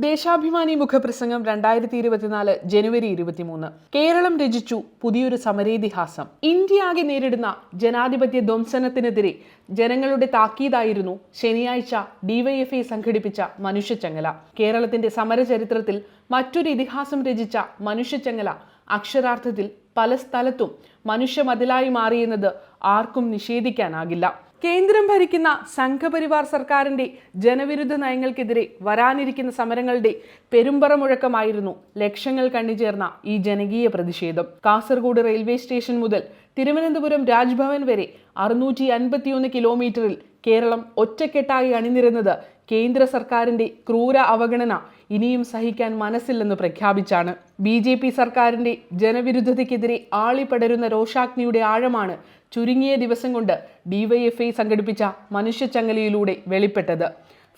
ദേശാഭിമാനി മുഖപ്രസംഗം 2024 ജനുവരി 23. കേരളം രചിച്ചു പുതിയൊരു സമരേതിഹാസം. ഇന്ത്യ ആകെ നേരിടുന്ന ജനാധിപത്യ ധ്വംസനത്തിനെതിരെ ജനങ്ങളുടെ താക്കീതായിരുന്നു ശനിയാഴ്ച ഡിവൈഎഫ്ഐ സംഘടിപ്പിച്ച മനുഷ്യച്ചങ്ങല. കേരളത്തിന്റെ സമരചരിത്രത്തിൽ മറ്റൊരു ഇതിഹാസം രചിച്ച മനുഷ്യച്ചങ്ങല അക്ഷരാർത്ഥത്തിൽ പല സ്ഥലത്തും മനുഷ്യമതിലായി മാറിയെന്നത് ആർക്കും നിഷേധിക്കാനാകില്ല. കേന്ദ്രം ഭരിക്കുന്ന സംഘപരിവാർ സർക്കാരിന്റെ ജനവിരുദ്ധ നയങ്ങൾക്കെതിരെ വരാനിരിക്കുന്ന സമരങ്ങളുടെ പെരുമ്പറ മുഴക്കമായിരുന്നു ലക്ഷങ്ങൾ കണ്ണിചേർന്ന ഈ ജനകീയ പ്രതിഷേധം. കാസർഗോഡ് റെയിൽവേ സ്റ്റേഷൻ മുതൽ തിരുവനന്തപുരം രാജ്ഭവൻ വരെ 651 കിലോമീറ്ററിൽ കേരളം ഒറ്റക്കെട്ടായി അണിനിരുന്നത് കേന്ദ്ര സർക്കാരിന്റെ ക്രൂര അവഗണന ഇനിയും സഹിക്കാൻ മനസ്സില്ലെന്ന് പ്രഖ്യാപിച്ചാണ്. BJP സർക്കാരിന്റെ ജനവിരുദ്ധതയ്ക്കെതിരെ ആളിപ്പടരുന്ന രോഷാഗ്നിയുടെ ആഴമാണ് ചുരുങ്ങിയ ദിവസം കൊണ്ട് ഡിവൈഎഫ്ഐ സംഘടിപ്പിച്ച മനുഷ്യച്ചങ്ങലയിലൂടെ വെളിപ്പെട്ടത്.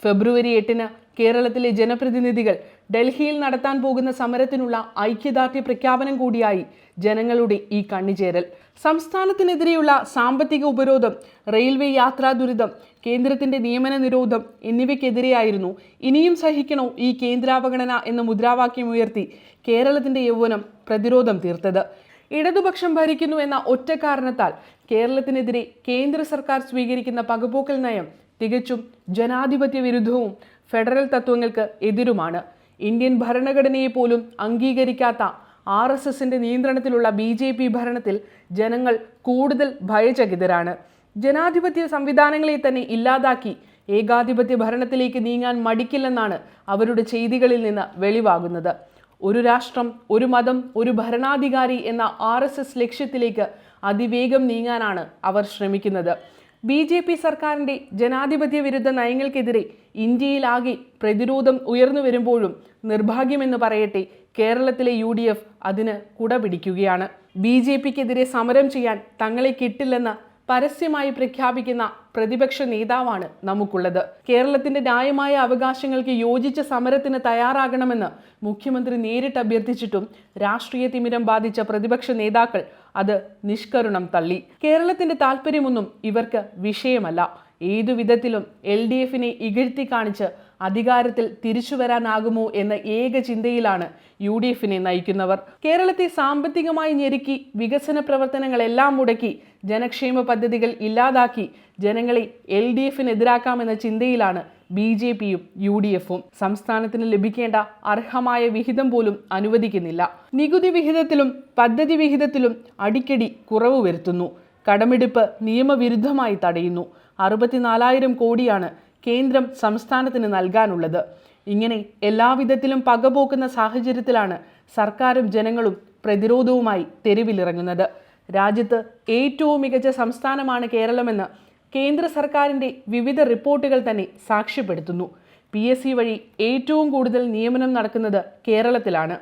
ഫെബ്രുവരി 8 കേരളത്തിലെ ജനപ്രതിനിധികൾ ഡൽഹിയിൽ നടത്താൻ പോകുന്ന സമരത്തിനുള്ള ഐക്യദാർഢ്യ പ്രഖ്യാപനം കൂടിയായി ജനങ്ങളുടെ ഈ കണ്ണിചേരൽ. സംസ്ഥാനത്തിനെതിരെയുള്ള സാമ്പത്തിക ഉപരോധം, റെയിൽവേ യാത്രാ ദുരിതം, കേന്ദ്രത്തിന്റെ നിയമന നിരോധം എന്നിവയ്ക്കെതിരെയായിരുന്നു ഇനിയും സഹിക്കണോ ഈ കേന്ദ്രാവഗണന എന്ന മുദ്രാവാക്യമുയർത്തി കേരളത്തിന്റെ യൗവനം പ്രതിരോധം തീർത്തത്. ഇടതുപക്ഷം ഭരിക്കുന്നു എന്ന ഒറ്റ കാരണത്താൽ കേരളത്തിനെതിരെ കേന്ദ്ര സർക്കാർ സ്വീകരിക്കുന്ന പകപോക്കൽ നയം തികച്ചും ജനാധിപത്യ വിരുദ്ധവും ഫെഡറൽ തത്വങ്ങൾക്ക് എതിരുമാണ്. ഇന്ത്യൻ ഭരണഘടനയെ പോലും അംഗീകരിക്കാത്ത RSSന്റെ നിയന്ത്രണത്തിലുള്ള BJP ഭരണത്തിൽ ജനങ്ങൾ കൂടുതൽ ഭയചകിതരാണ്. ജനാധിപത്യ സംവിധാനങ്ങളെ തന്നെ ഇല്ലാതാക്കി ഏകാധിപത്യ ഭരണത്തിലേക്ക് നീങ്ങാൻ മടിക്കില്ലെന്നാണ് അവരുടെ ചെയ്തികളിൽ നിന്ന് വെളിവാകുന്നത്. ഒരു രാഷ്ട്രം, ഒരു മതം, ഒരു ഭരണാധികാരി എന്ന RSS ലക്ഷ്യത്തിലേക്ക് അതിവേഗം നീങ്ങാനാണ് അവർ ശ്രമിക്കുന്നത്. BJP സർക്കാരിന്റെ ജനാധിപത്യ വിരുദ്ധ നയങ്ങൾക്കെതിരെ ഇന്ത്യയിലാകെ പ്രതിരോധം ഉയർന്നു വരുമ്പോഴും നിർഭാഗ്യമെന്ന് പറയട്ടെ, കേരളത്തിലെ UDF അതിന് കുടപിടിക്കുകയാണ്. BJPക്കെതിരെ സമരം ചെയ്യാൻ തങ്ങളെ കിട്ടില്ലെന്ന് പരസ്യമായി പ്രഖ്യാപിക്കുന്ന പ്രതിപക്ഷ നേതാവാണ് നമുക്കുള്ളത്. കേരളത്തിന്റെ ന്യായമായ അവകാശങ്ങൾക്ക് യോജിച്ച സമരത്തിന് തയ്യാറാകണമെന്ന് മുഖ്യമന്ത്രി നേരിട്ട് അഭ്യർത്ഥിച്ചിട്ടും രാഷ്ട്രീയ തിമിരം ബാധിച്ച പ്രതിപക്ഷ നേതാക്കൾ അത് നിഷ്കരുണം തള്ളി. കേരളത്തിന്റെ താല്പര്യമൊന്നും ഇവർക്ക് വിഷയമല്ല. ഏതു വിധത്തിലും LDFനെ ഇകഴ്ത്തി കാണിച്ച് അധികാരത്തിൽ തിരിച്ചു വരാനാകുമോ എന്ന ഏക ചിന്തയിലാണ് UDFനെ നയിക്കുന്നവർ. കേരളത്തെ സാമ്പത്തികമായി ഞെരുക്കി വികസന പ്രവർത്തനങ്ങളെല്ലാം മുടക്കി ജനക്ഷേമ പദ്ധതികൾ ഇല്ലാതാക്കി ജനങ്ങളെ LDFനെതിരാക്കാമെന്ന ചിന്തയിലാണ് BJPയും UDFും. സംസ്ഥാനത്തിന് ലഭിക്കേണ്ട അർഹമായ വിഹിതം പോലും അനുവദിക്കുന്നില്ല. നികുതി വിഹിതത്തിലും പദ്ധതി വിഹിതത്തിലും അടിക്കടി കുറവ് വരുത്തുന്നു. കടമെടുപ്പ് നിയമവിരുദ്ധമായി തടയുന്നു. 64,000 കോടിയാണ് കേന്ദ്രം സംസ്ഥാനത്തിന് നൽകാനുള്ളത്. ഇങ്ങനെ എല്ലാവിധത്തിലും പകപോക്കുന്ന സാഹചര്യത്തിലാണ് സർക്കാരും ജനങ്ങളും പ്രതിരോധവുമായി തെരുവിലിറങ്ങുന്നത്. രാജ്യത്ത് ഏറ്റവും മികച്ച സംസ്ഥാനമാണ് കേരളമെന്ന് കേന്ദ്ര സർക്കാരിൻ്റെ വിവിധ റിപ്പോർട്ടുകൾ തന്നെ സാക്ഷ്യപ്പെടുത്തുന്നു. PSC വഴി ഏറ്റവും കൂടുതൽ നിയമനം നടക്കുന്നത് കേരളത്തിലാണ്.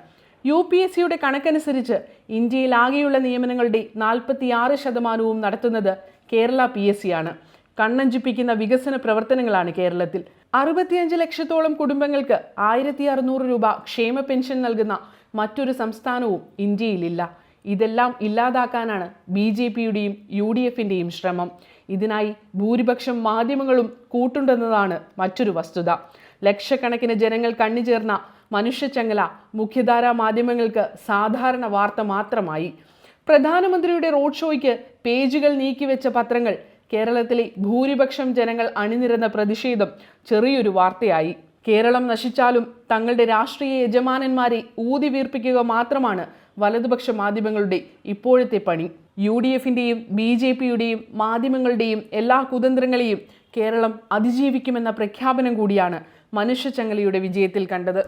UPSCയുടെ കണക്കനുസരിച്ച് ഇന്ത്യയിലാകെയുള്ള നിയമനങ്ങളുടെ 46% നടത്തുന്നത് കേരള PSC ആണ്. കണ്ണഞ്ചിപ്പിക്കുന്ന വികസന പ്രവർത്തനങ്ങളാണ് കേരളത്തിൽ. 65 ലക്ഷത്തോളം കുടുംബങ്ങൾക്ക് 1,600 രൂപ ക്ഷേമ പെൻഷൻ നൽകുന്ന മറ്റൊരു സംസ്ഥാനവും ഇന്ത്യയിലില്ല. ഇതെല്ലാം ഇല്ലാതാക്കാനാണ് BJPയുടെയും UDFന്റെയും ശ്രമം. ഇതിനായി ഭൂരിപക്ഷം മാധ്യമങ്ങളും കൂട്ടുണ്ടെന്നതാണ് മറ്റൊരു വസ്തുത. ലക്ഷക്കണക്കിന് ജനങ്ങൾ കണ്ണിചേർന്ന മനുഷ്യച്ചങ്ങല മുഖ്യധാരാ മാധ്യമങ്ങൾക്ക് സാധാരണ വാർത്ത മാത്രമായി. പ്രധാനമന്ത്രിയുടെ റോഡ് ഷോയ്ക്ക് പേജുകൾ നീക്കിവെച്ച പത്രങ്ങൾ കേരളത്തിലെ ഭൂരിപക്ഷം ജനങ്ങൾ അണിനിരന്ന പ്രതിഷേധം ചെറിയൊരു വാർത്തയായി. കേരളം നശിച്ചാലും തങ്ങളുടെ രാഷ്ട്രീയ യജമാനന്മാരെ ഊതി വീർപ്പിക്കുക മാത്രമാണ് വലതുപക്ഷ മാധ്യമങ്ങളുടെ ഇപ്പോഴത്തെ പണി. UDFന്റെയും BJPയുടെയും മാധ്യമങ്ങളുടെയും എല്ലാ കുതന്ത്രങ്ങളെയും കേരളം അതിജീവിക്കുമെന്ന പ്രഖ്യാപനം കൂടിയാണ് മനുഷ്യച്ചങ്ങലയുടെ വിജയത്തിൽ കണ്ടത്.